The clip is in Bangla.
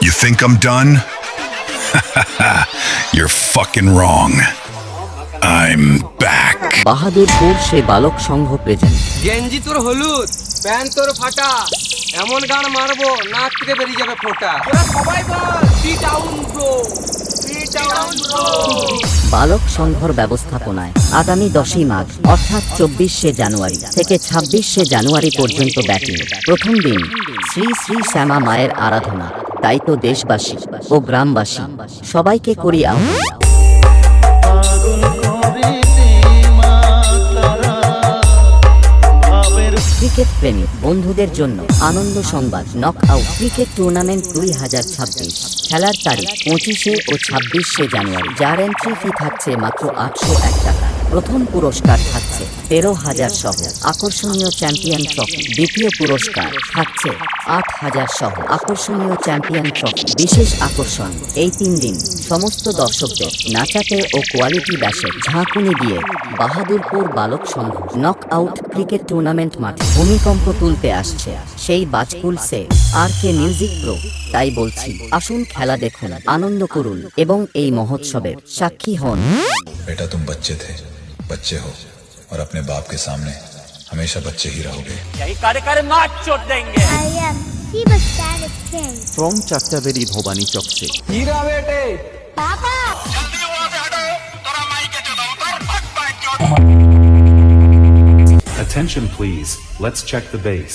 You think I'm done? You're fucking wrong. I'm back. Bahadurpur সে বালক সংঘ প্রেজেন্ট। গেঞ্জি তোর হলুদ, প্যান্ট তোর ফাটা, এমন গান মারবো নাক থেকে বেরিয়ে যাবে ফোঁটা। তোরা সবাই বল be down bro, be down bro. বালক সংঘর ব্যবস্থাপনায় আগামী 10ই মাঘ অর্থাৎ 24শে জানুয়ারি থেকে 26শে জানুয়ারি পর্যন্ত ব্যাটিং। প্রথম দিন শ্রী শ্রী শ্যামা মায়ের আরাধনা, তাই তো দেশবাসী ও গ্রামবাসী সবাইকে করি আহ্বান। ক্রিকেট প্রেমী বন্ধুদের জন্য আনন্দ সংবাদ, নক আউট ক্রিকেট টুর্নামেন্ট 2026 খেলার তারিখ 25শে ও 26শে জানুয়ারি, যার এন্ট্রি ফি থাকছে মাত্র 801 টাকা। প্রথম পুরস্কার থাকছে 13,000 সহ আকর্ষণীয় চ্যাম্পিয়ন ট্রফি। দ্বিতীয় পুরস্কার থাকছে 8,000 সহ আকর্ষণীয় চ্যাম্পিয়ন ট্রফি। বিশেষ আকর্ষণ এই 3 দিন সমস্ত দর্শকদের নাচাতে ও কোয়ালিটি ব্যাশে ঝাঁকুনি দিয়ে বাহাদুরপুর বালক সংঘ নক আউট ক্রিকেট টুর্নামেন্ট মাঠে ভূমিকম্প তুলতে আসছে সেই বাজকুল সে আর কে মিউজিক প্রো। তাই বলছি, আসুন খেলা দেখুন, আনন্দ করুন এবং এই মহোৎসবের সাক্ষী হন। बेटा तुम बच्चे थे, बच्चे हो और अपने बाप के सामने हमेशा बच्चे ही रहोगे। यही कार्य करे मार चोट देंगे। I am Shiva Static King. From चाकटाबेरी भवानी चौक से हीरा बेटे Papa! Attention please, let's check the bass.